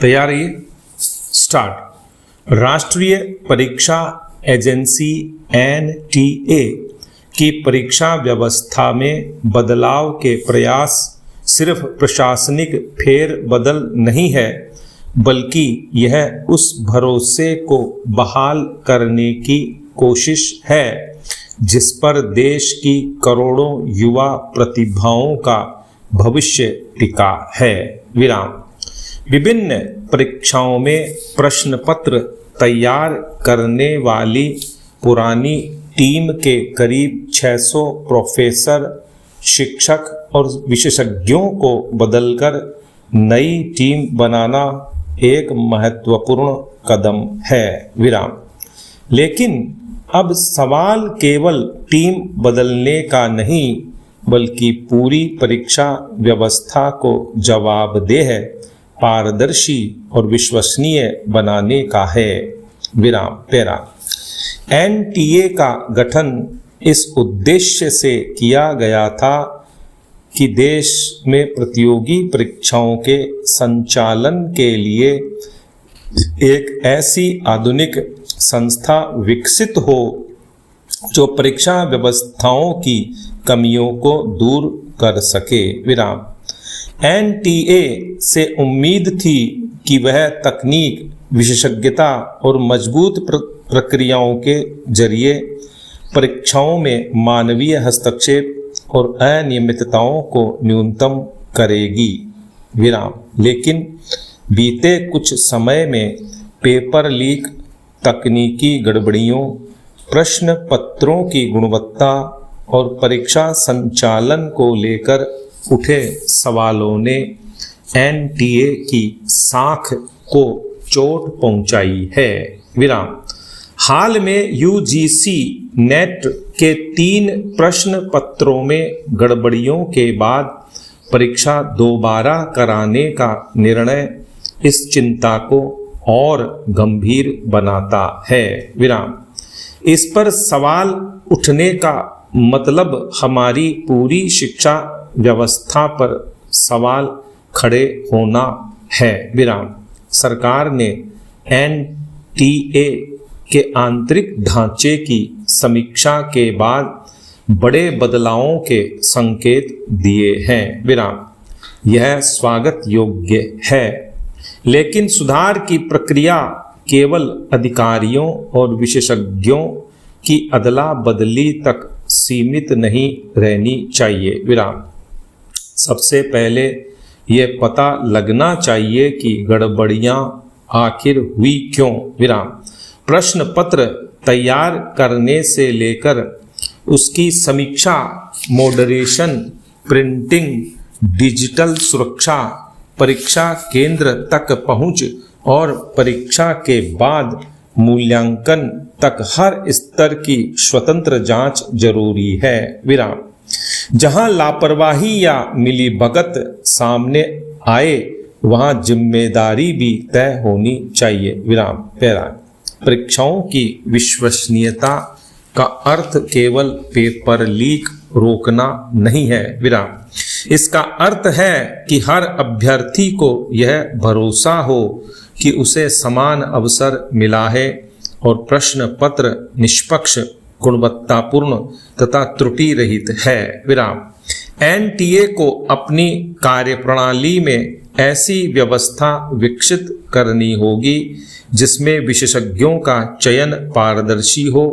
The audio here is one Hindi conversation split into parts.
तैयारी स्टार्ट। राष्ट्रीय परीक्षा एजेंसी NTA की परीक्षा व्यवस्था में बदलाव के प्रयास सिर्फ प्रशासनिक फेरबदल नहीं है, बल्कि यह उस भरोसे को बहाल करने की कोशिश है जिस पर देश की करोड़ों युवा प्रतिभाओं का भविष्य टिका है। विराम। विभिन्न परीक्षाओं में प्रश्न पत्र तैयार करने वाली पुरानी टीम के करीब 600 प्रोफेसर, शिक्षक और विशेषज्ञों को बदलकर नई टीम बनाना एक महत्वपूर्ण कदम है। विराम। लेकिन अब सवाल केवल टीम बदलने का नहीं, बल्कि पूरी परीक्षा व्यवस्था को जवाबदेह, पारदर्शी और विश्वसनीय बनाने का है। विराम। पैरा। NTA का गठन इस उद्देश्य से किया गया था कि देश में प्रतियोगी परीक्षाओं के संचालन के लिए एक ऐसी आधुनिक संस्था विकसित हो जो परीक्षा व्यवस्थाओं की कमियों को दूर कर सके। विराम। NTA से उम्मीद थी कि वह तकनीक, विशेषज्ञता और मजबूत प्रक्रियाओं के जरिए परीक्षाओं में मानवीय हस्तक्षेप और अनियमितताओं को न्यूनतम करेगी। विराम। लेकिन बीते कुछ समय में पेपर लीक, तकनीकी गड़बड़ियों, प्रश्न पत्रों की गुणवत्ता और परीक्षा संचालन को लेकर उठे सवालों ने NTA की साख को चोट पहुंचाई है। विराम। हाल में UGC नेट के 3 प्रश्न पत्रों में गड़बड़ियों के बाद परीक्षा दोबारा कराने का निर्णय इस चिंता को और गंभीर बनाता है। विराम। इस पर सवाल उठने का मतलब हमारी पूरी शिक्षा व्यवस्था पर सवाल खड़े होना है। विराम। सरकार ने NTA के आंतरिक ढांचे की समीक्षा के बाद बड़े बदलावों के संकेत दिए हैं। विराम। यह स्वागत योग्य है, लेकिन सुधार की प्रक्रिया केवल अधिकारियों और विशेषज्ञों की अदला बदली तक सीमित नहीं रहनी चाहिए। विराम। सबसे पहले ये पता लगना चाहिए कि गड़बड़ियां आखिर हुई क्यों। विराम। प्रश्न पत्र तैयार करने से लेकर उसकी समीक्षा, मॉडरेशन, प्रिंटिंग, डिजिटल सुरक्षा, परीक्षा केंद्र तक पहुंच और परीक्षा के बाद मूल्यांकन तक हर स्तर की स्वतंत्र जांच जरूरी है। विराम। जहां लापरवाही या मिलीभगत सामने आए, वहां जिम्मेदारी भी तय होनी चाहिए। विराम। पैरा। परीक्षाओं की विश्वसनीयता का अर्थ केवल पेपर लीक रोकना नहीं है। विराम। इसका अर्थ है कि हर अभ्यर्थी को यह भरोसा हो कि उसे समान अवसर मिला है और प्रश्न पत्र निष्पक्ष, गुणवत्तापूर्ण तथा त्रुटि रहित है। विराम। NTA को अपनी कार्यप्रणाली में ऐसी व्यवस्था विकसित करनी होगी जिसमें विशेषज्ञों का चयन पारदर्शी हो,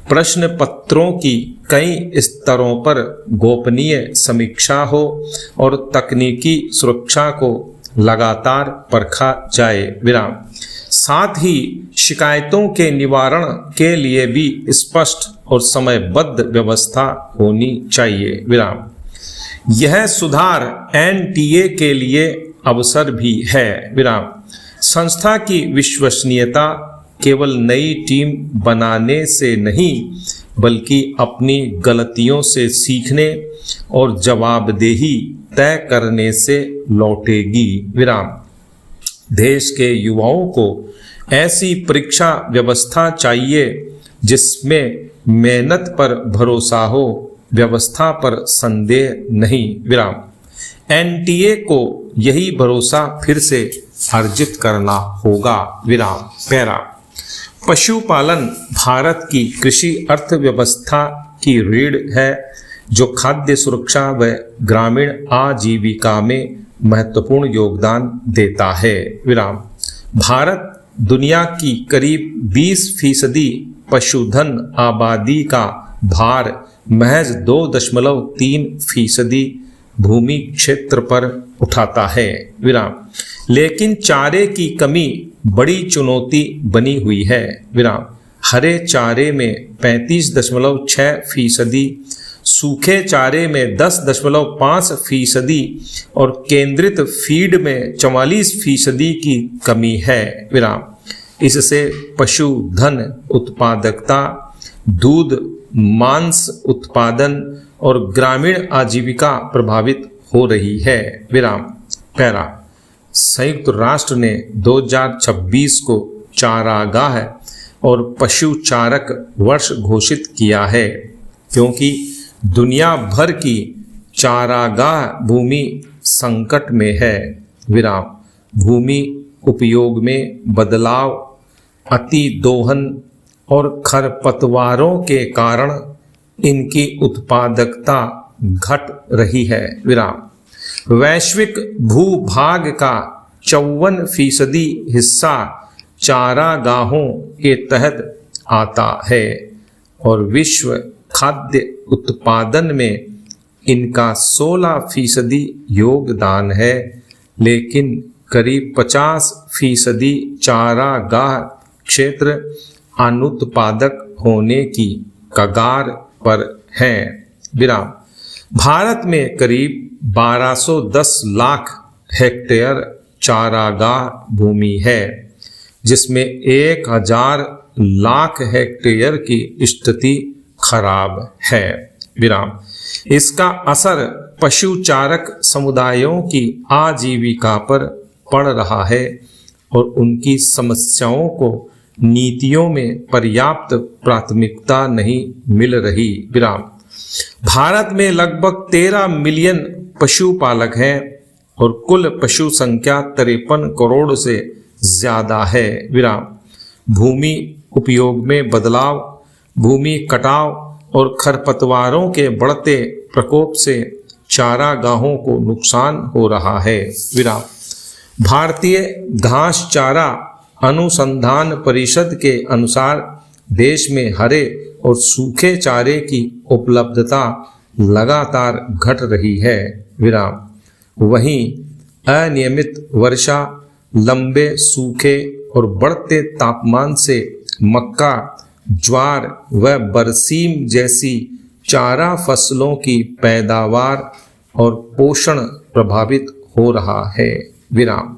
प्रश्न पत्रों की कई स्तरों पर गोपनीय समीक्षा हो और तकनीकी सुरक्षा को लगातार परखा जाए। विराम। साथ ही शिकायतों के निवारण के लिए भी स्पष्ट और समयबद्ध व्यवस्था होनी चाहिए। विराम। यह सुधार NTA के लिए अवसर भी है। विराम। संस्था की विश्वसनीयता केवल नई टीम बनाने से नहीं, बल्कि अपनी गलतियों से सीखने और जवाबदेही तय करने से लौटेगी। विराम। देश के युवाओं को ऐसी परीक्षा व्यवस्था चाहिए जिसमें मेहनत पर भरोसा हो, व्यवस्था पर संदेह नहीं। विराम। NTA को यही भरोसा फिर से अर्जित करना होगा। विराम। पैरा। पशुपालन भारत की कृषि अर्थव्यवस्था की रीढ़ है जो खाद्य सुरक्षा व ग्रामीण आजीविका में महत्वपूर्ण योगदान देता है। विराम। भारत दुनिया की करीब 20% पशुधन आबादी का भार महज 2.3% भूमि क्षेत्र पर उठाता है। विराम। लेकिन चारे की कमी बड़ी चुनौती बनी हुई है। विराम। हरे चारे में 35.6%, सूखे चारे में 10.5% और केंद्रित फीड में 44% की कमी है। विराम। इससे पशुधन उत्पादकता, दूध मांस उत्पादन और ग्रामीण आजीविका प्रभावित हो रही है। विराम। पैरा। संयुक्त राष्ट्र ने 2026 को चारागाह और पशु चारक वर्ष घोषित किया है क्योंकि दुनिया भर की चारागाह भूमि संकट में है। विराम। भूमि उपयोग में बदलाव, अतिदोहन और खरपतवारों के कारण इनकी उत्पादकता घट रही है। विराम। वैश्विक भूभाग का 54% हिस्सा चारागाहों के तहत आता है और विश्व खाद्य उत्पादन में इनका 16% योगदान है, लेकिन करीब 50% चारागाह क्षेत्र अनुत्पादक होने की कगार पर हैं। विराम। भारत में करीब 1210 लाख हेक्टेयर चारागाह भूमि है जिसमें 1000 लाख हेक्टेयर की स्थिति खराब है। विराम। इसका असर पशु चारक समुदायों की आजीविका पर पड़ रहा है और उनकी समस्याओं को नीतियों में पर्याप्त प्राथमिकता नहीं मिल रही। विराम। भारत में लगभग 13 मिलियन पशुपालक हैं और कुल पशु संख्या 53 करोड़ से ज्यादा है। विराम। भूमि उपयोग में बदलाव, भूमि कटाव और खरपतवारों के बढ़ते प्रकोप से चारागाहों को नुकसान हो रहा है। विराम। भारतीय घास चारा अनुसंधान परिषद के अनुसार देश में हरे और सूखे चारे की उपलब्धता लगातार घट रही है। विराम। वहीं अनियमित वर्षा, लंबे सूखे और बढ़ते तापमान से मक्का, ज्वार व बरसीम जैसी चारा फसलों की पैदावार और पोषण प्रभावित हो रहा है। विराम।